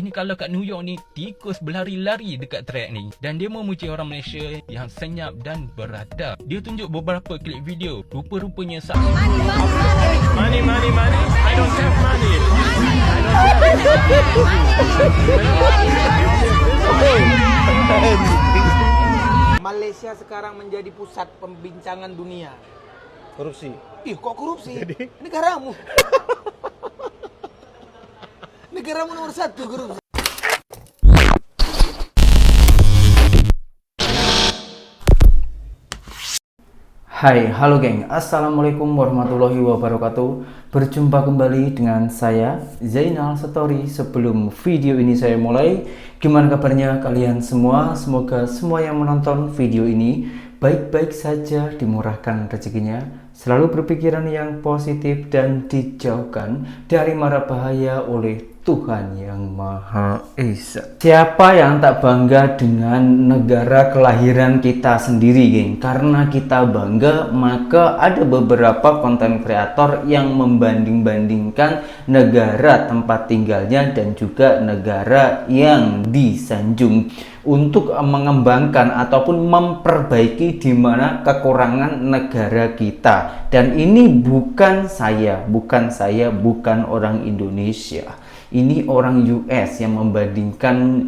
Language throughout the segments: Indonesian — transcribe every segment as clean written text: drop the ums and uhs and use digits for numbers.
Ini kalau kat New York ni, tikus berlari-lari dekat track ni. Dan dia memuji orang Malaysia yang senyap dan beradab. Dia tunjuk beberapa klip video. Rupa-rupanya Money, money, money. I don't have money. Malaysia sekarang menjadi pusat pembincangan dunia. Korupsi. Ih, kok korupsi? Jadi? Negaramu. Negaramu nomor 1 korupsi. Hai, halo geng, assalamualaikum warahmatullahi wabarakatuh. Berjumpa kembali dengan saya Zainal Story. Sebelum video ini saya mulai, gimana kabarnya kalian semua? Semoga semua yang menonton video ini baik-baik saja, dimurahkan rezekinya, selalu berpikiran yang positif dan dijauhkan dari mara bahaya oleh Tuhan yang Maha Esa. Siapa yang tak bangga dengan negara kelahiran kita sendiri, geng? Karena kita bangga, maka ada beberapa konten kreator yang membanding-bandingkan negara tempat tinggalnya dan juga negara yang disanjung untuk mengembangkan ataupun memperbaiki di mana kekurangan negara kita. Dan ini bukan orang Indonesia. Ini orang US yang membandingkan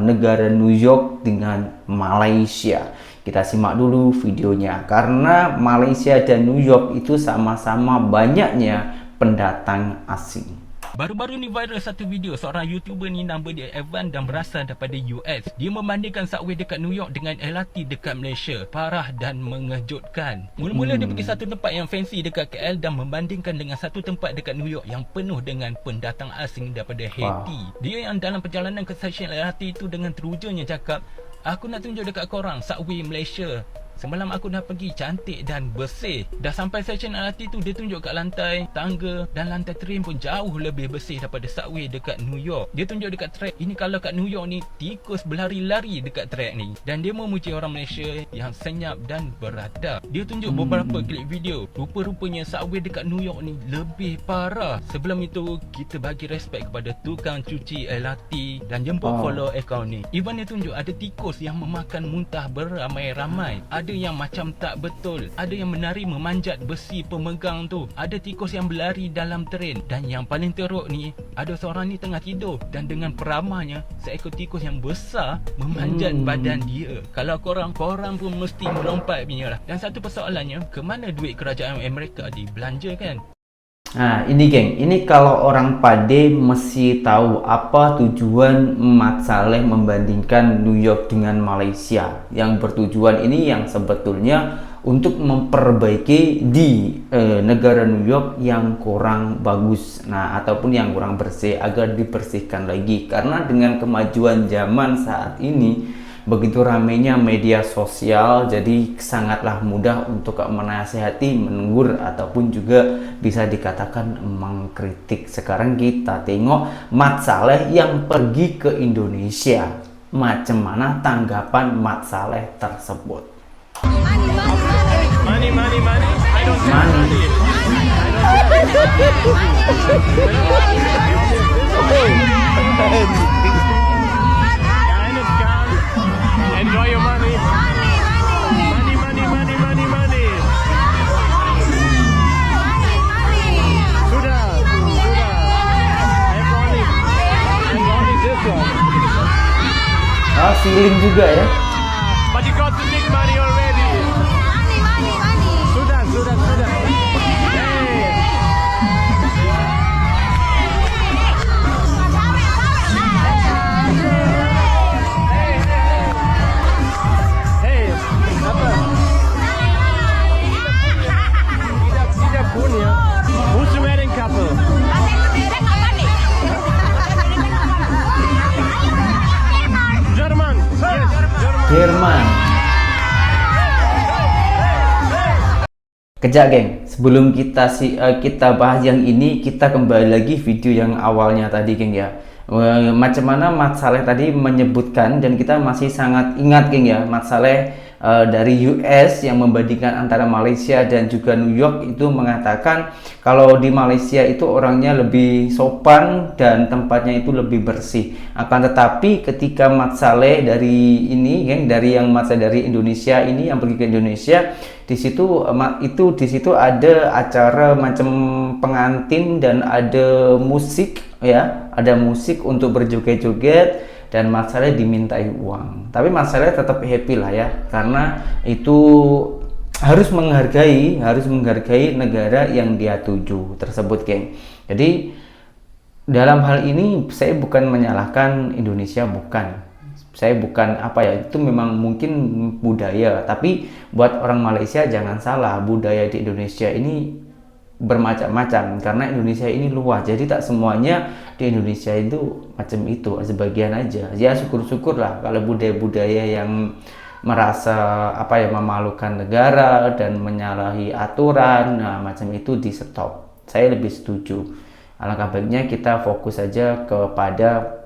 negara New York dengan Malaysia. Kita simak dulu videonya, karena Malaysia dan New York itu sama-sama banyaknya pendatang asing. Baru-baru ni viral satu video seorang YouTuber ni, nama dia Evan dan berasal daripada US. Dia membandingkan subway dekat New York dengan LRT dekat Malaysia. Parah dan mengejutkan. Mula-mula dia pergi satu tempat yang fancy dekat KL dan membandingkan dengan satu tempat dekat New York yang penuh dengan pendatang asing daripada Haiti. Dia yang dalam perjalanan ke stesen LRT itu dengan terujunya cakap, "Aku nak tunjuk dekat korang subway Malaysia. Semalam aku dah pergi, cantik dan bersih." Dah sampai stesen LRT tu, dia tunjuk kat lantai tangga dan lantai train pun jauh lebih bersih daripada subway dekat New York. Dia tunjuk dekat track. Ini kalau kat New York ni, tikus berlari-lari dekat track ni. Dan dia memuji orang Malaysia yang senyap dan beradab. Dia tunjuk beberapa klip video. Rupa-rupanya subway dekat New York ni lebih parah. Sebelum itu, kita bagi respect kepada tukang cuci LRT dan jemput follow account ni. Even dia tunjuk ada tikus yang memakan muntah beramai-ramai. Ada yang macam tak betul, ada yang menari memanjat besi pemegang tu, ada tikus yang berlari dalam tren. Dan yang paling teruk ni, ada seorang ni tengah tidur dan dengan peramahnya seekor tikus yang besar memanjat badan dia. Kalau korang pun mesti melompat punya lah. Dan satu persoalannya, ke mana duit kerajaan Amerika dibelanjakan? Nah ini geng, ini kalau orang Pade mesti tahu apa tujuan Mat Saleh membandingkan New York dengan Malaysia. Yang bertujuan ini yang sebetulnya untuk memperbaiki di negara New York yang kurang bagus, nah ataupun yang kurang bersih, agar dibersihkan lagi. Karena dengan kemajuan zaman saat ini, begitu ramainya media sosial, jadi sangatlah mudah untuk menasihati, menegur, ataupun juga bisa dikatakan mengkritik. Sekarang kita tengok Mat Saleh yang pergi ke Indonesia, macam mana tanggapan Mat Saleh tersebut. Money, money, money. I don't have money. Enjoy your money. Money, money, money, money, money. Sudah. I'm only this one. Feeling juga ya. But you got the big money already. Sudah. Hey, apa? Tidak punya. Who's the wedding couple? Jerman. Yes, Jerman. Kejap geng, sebelum kita bahas yang ini, kita kembali lagi video yang awalnya tadi geng ya. Macam mana Mat Saleh tadi menyebutkan, dan kita masih sangat ingat geng ya, Mat Saleh dari US yang membandingkan antara Malaysia dan juga New York itu mengatakan kalau di Malaysia itu orangnya lebih sopan dan tempatnya itu lebih bersih. Akan tetapi ketika Mat Saleh dari ini geng, dari yang Mat Saleh dari Indonesia ini yang pergi ke Indonesia, di situ ada acara macam pengantin dan ada musik ya, ada musik untuk berjoget-joget, dan Mas Saleh dimintai uang. Tapi Mas Saleh tetap happy lah ya, karena itu harus menghargai negara yang dia tuju tersebut, geng. Jadi dalam hal ini saya bukan menyalahkan Indonesia, bukan. Saya bukan apa ya, itu memang mungkin budaya, tapi buat orang Malaysia jangan salah, budaya di Indonesia ini bermacam-macam karena Indonesia ini luas, jadi tak semuanya di Indonesia itu macam itu, sebagian aja. Ya syukur-syukur lah kalau budaya-budaya yang merasa apa ya, memalukan negara dan menyalahi aturan, nah macam itu di stop. Saya lebih setuju, alangkah baiknya kita fokus saja kepada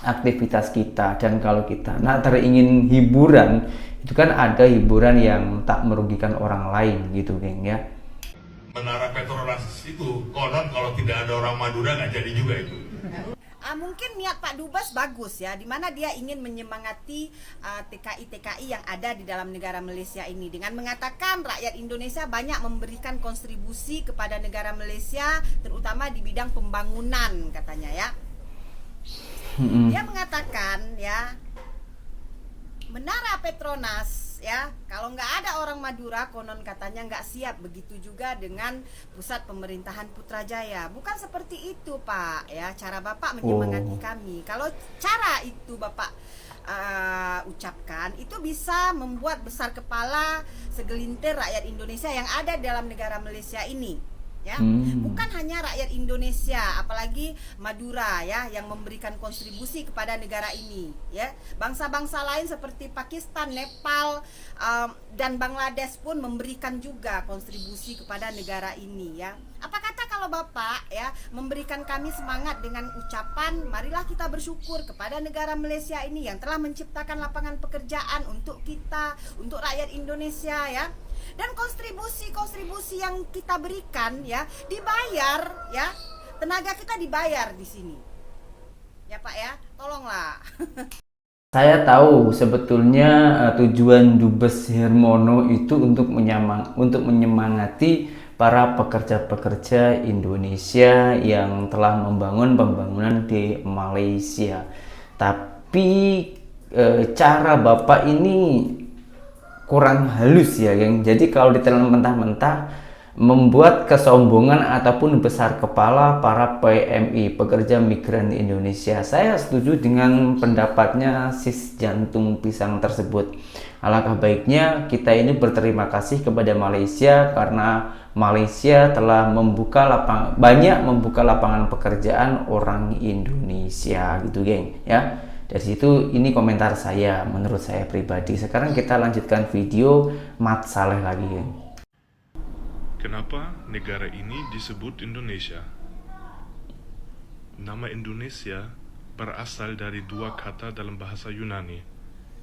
aktivitas kita. Dan kalau kita ingin hiburan, itu kan ada hiburan yang tak merugikan orang lain gitu, geng ya. Menara Petronas itu konon kalau tidak ada orang Madura nggak jadi juga itu. Mungkin niat Pak Dubes bagus ya, dimana dia ingin menyemangati TKI-TKI yang ada di dalam negara Malaysia ini dengan mengatakan rakyat Indonesia banyak memberikan kontribusi kepada negara Malaysia, terutama di bidang pembangunan katanya ya. Dia mengatakan ya, Menara Petronas ya, kalau nggak ada orang Madura konon katanya nggak siap. Begitu juga dengan pusat pemerintahan Putrajaya. Bukan seperti itu Pak ya, cara Bapak menyemangati kami. Kalau cara itu Bapak ucapkan, itu bisa membuat besar kepala segelintir rakyat Indonesia yang ada dalam negara Malaysia ini. Ya, bukan hanya rakyat Indonesia, apalagi Madura ya, yang memberikan kontribusi kepada negara ini ya. Bangsa-bangsa lain seperti Pakistan, Nepal, dan Bangladesh pun memberikan juga kontribusi kepada negara ini ya. Apa kata kalau Bapak ya memberikan kami semangat dengan ucapan marilah kita bersyukur kepada negara Malaysia ini yang telah menciptakan lapangan pekerjaan untuk kita, untuk rakyat Indonesia ya. Dan kontribusi yang kita berikan ya dibayar ya, tenaga kita dibayar di sini ya Pak ya, tolonglah. Saya tahu sebetulnya tujuan Dubes Hermono itu untuk menyemangati para pekerja-pekerja Indonesia yang telah membangun pembangunan di Malaysia. Tapi cara Bapak ini kurang halus ya, geng. Jadi kalau ditelan mentah-mentah membuat kesombongan ataupun besar kepala para PMI, pekerja migran di Indonesia. Saya setuju dengan pendapatnya sis jantung pisang tersebut. Alangkah baiknya kita ini berterima kasih kepada Malaysia karena Malaysia telah banyak membuka lapangan pekerjaan orang Indonesia gitu, geng ya. Dari situ ini komentar saya, menurut saya pribadi. Sekarang kita lanjutkan video Mat Saleh lagi, geng. Kenapa negara ini disebut Indonesia? Nama Indonesia berasal dari dua kata dalam bahasa Yunani,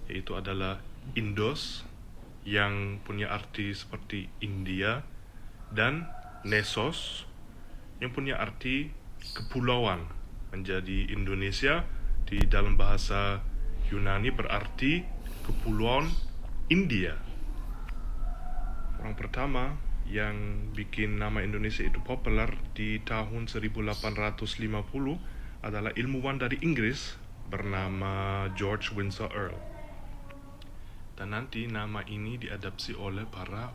yaitu adalah Indos yang punya arti seperti India, dan Nesos yang punya arti kepulauan. Menjadi Indonesia di dalam bahasa Yunani berarti kepulauan India. Orang pertama yang bikin nama Indonesia itu populer di tahun 1850 adalah ilmuwan dari Inggris bernama George Windsor Earl. Dan nanti nama ini diadopsi oleh para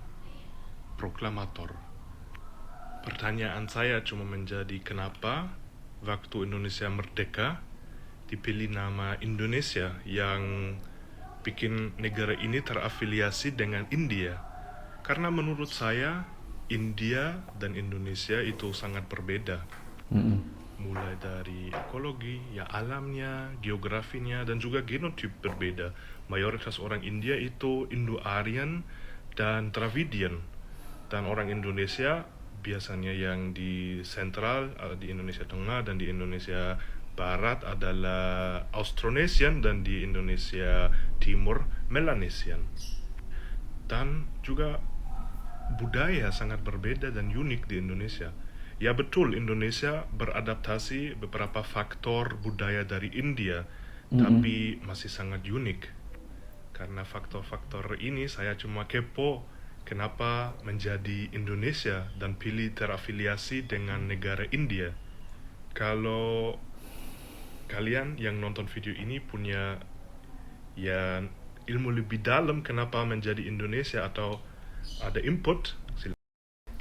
proklamator. Pertanyaan saya cuma menjadi kenapa waktu Indonesia merdeka dipilih nama Indonesia yang bikin negara ini terafiliasi dengan India. Karena menurut saya India dan Indonesia itu sangat berbeda. Mulai dari ekologi, ya alamnya, geografinya, dan juga genotip berbeda. Mayoritas orang India itu Indo-Aryan dan Dravidian. Dan orang Indonesia biasanya yang di sentral, di Indonesia Tengah dan di Indonesia Barat adalah Austronesian dan di Indonesia Timur Melanesian. Dan juga budaya sangat berbeda dan unik di Indonesia. Ya betul, Indonesia beradaptasi beberapa faktor budaya dari India, tapi masih sangat unik. Karena faktor-faktor ini saya cuma kepo kenapa menjadi Indonesia dan pilih terafiliasi dengan negara India. Kalau kalian yang nonton video ini punya ya ilmu lebih dalam kenapa menjadi Indonesia atau ada input,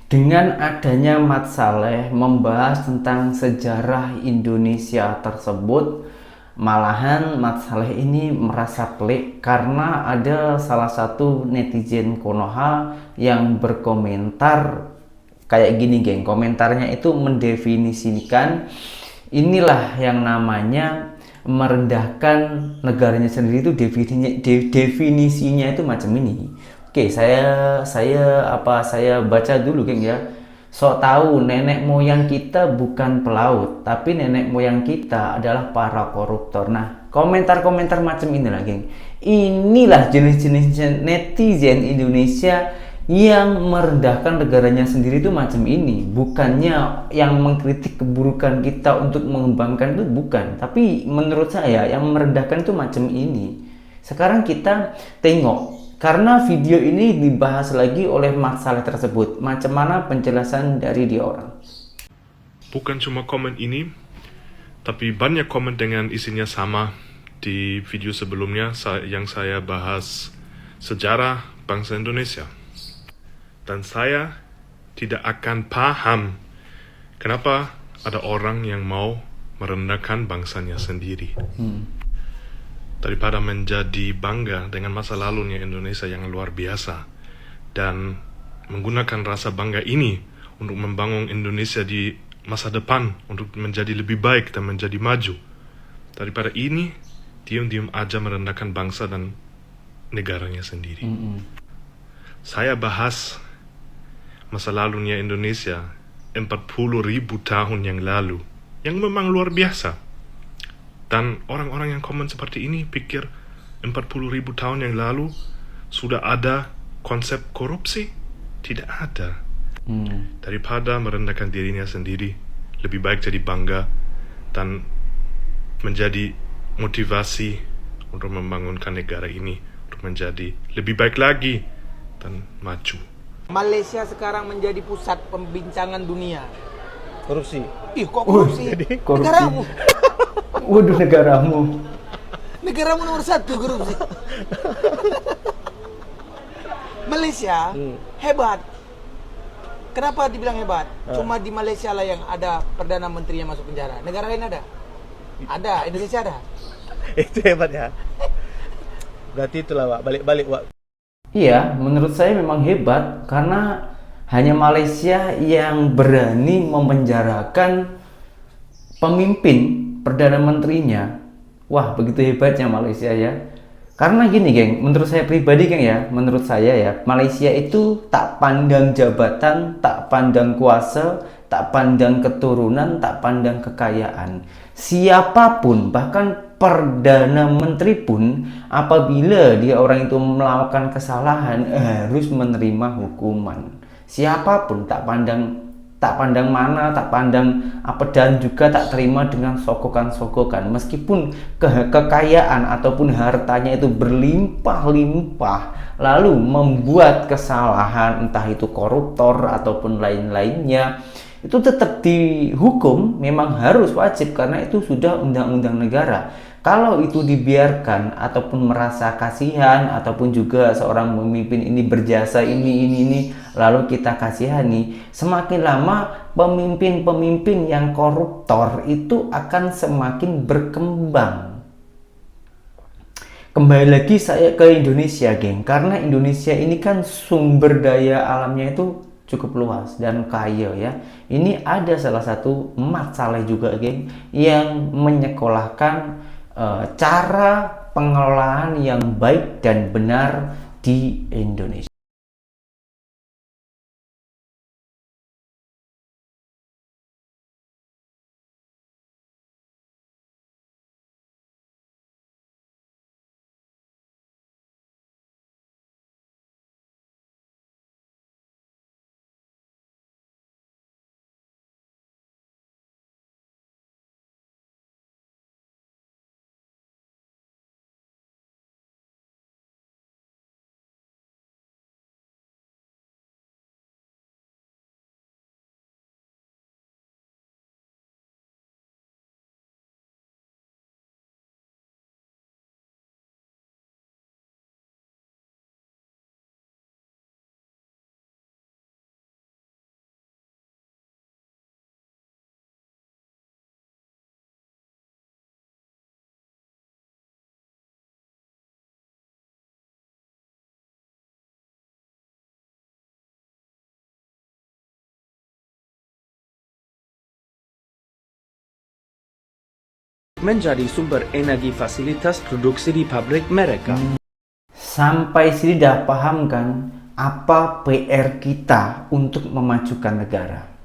Dengan adanya Mat Saleh membahas tentang sejarah Indonesia tersebut, malahan Mat Saleh ini merasa pelik karena ada salah satu netizen Konoha yang berkomentar kayak gini, geng. Komentarnya itu mendefinisikan inilah yang namanya merendahkan negaranya sendiri. Itu definisinya itu macam ini. Oke, saya baca dulu, geng ya. Sok tahu nenek moyang kita bukan pelaut, tapi nenek moyang kita adalah para koruptor. Nah, komentar-komentar macam inilah, geng. Inilah jenis-jenis netizen Indonesia yang merendahkan negaranya sendiri itu macam ini. Bukannya yang mengkritik keburukan kita untuk mengembangkan itu, bukan. Tapi menurut saya yang merendahkan itu macam ini. Sekarang kita tengok, karena video ini dibahas lagi oleh Mat Saleh tersebut, macam mana penjelasan dari dia orang. bukan cuma komen ini, tapi banyak komen dengan isinya sama di video sebelumnya yang saya bahas sejarah bangsa Indonesia. Dan saya tidak akan paham kenapa ada orang yang mau merendahkan bangsanya sendiri. Daripada menjadi bangga dengan masa lalunya Indonesia yang luar biasa dan menggunakan rasa bangga ini untuk membangun Indonesia di masa depan untuk menjadi lebih baik dan menjadi maju. Daripada ini, diam-diam aja merendahkan bangsa dan negaranya sendiri. Saya bahas masa lalunya Indonesia 40.000 tahun yang lalu, yang memang luar biasa. Dan orang-orang yang komen seperti ini pikir 40.000 tahun yang lalu sudah ada konsep korupsi. Tidak ada. Daripada merendahkan dirinya sendiri, lebih baik jadi bangga dan menjadi motivasi untuk membangunkan negara ini untuk menjadi lebih baik lagi dan maju. Malaysia sekarang menjadi pusat pembincangan dunia. Korupsi. Ih, kok korupsi? Korupsi. Negaramu. Waduh, negaramu. Negaramu nomor 1 korupsi. Malaysia hebat. Kenapa dibilang hebat? Cuma di Malaysia lah yang ada Perdana Menterinya masuk penjara. Negara lain ada? Ada, Indonesia ada. Itu hebat ya. Berarti itulah, Wak. Balik-balik, Wak. Iya, menurut saya memang hebat karena hanya Malaysia yang berani memenjarakan pemimpin Perdana Menterinya. Wah, begitu hebatnya Malaysia ya. Karena gini, geng, menurut saya pribadi, geng ya, menurut saya ya, Malaysia itu tak pandang jabatan, tak pandang kuasa, tak pandang keturunan, tak pandang kekayaan. Siapapun, bahkan Perdana Menteri pun, apabila dia orang itu melakukan kesalahan, harus menerima hukuman. Siapapun, tak pandang mana, tak pandang apa, dan juga tak terima dengan sokokan-sokokan. Meskipun kekayaan ataupun hartanya itu berlimpah-limpah, lalu membuat kesalahan, entah itu koruptor ataupun lain-lainnya, itu tetap dihukum, memang harus wajib karena itu sudah undang-undang negara. Kalau itu dibiarkan ataupun merasa kasihan ataupun juga seorang pemimpin ini berjasa ini lalu kita kasihani, semakin lama pemimpin-pemimpin yang koruptor itu akan semakin berkembang. Kembali lagi saya ke Indonesia, geng, karena Indonesia ini kan sumber daya alamnya itu cukup luas dan kaya ya. Ini ada salah satu Mat Saleh juga, geng, yang menyekolahkan cara pengelolaan yang baik dan benar di Indonesia. menjadi sumber energi fasilitas produksi di pabrik mereka. Sampai sini dah paham kan apa PR kita untuk memajukan negara.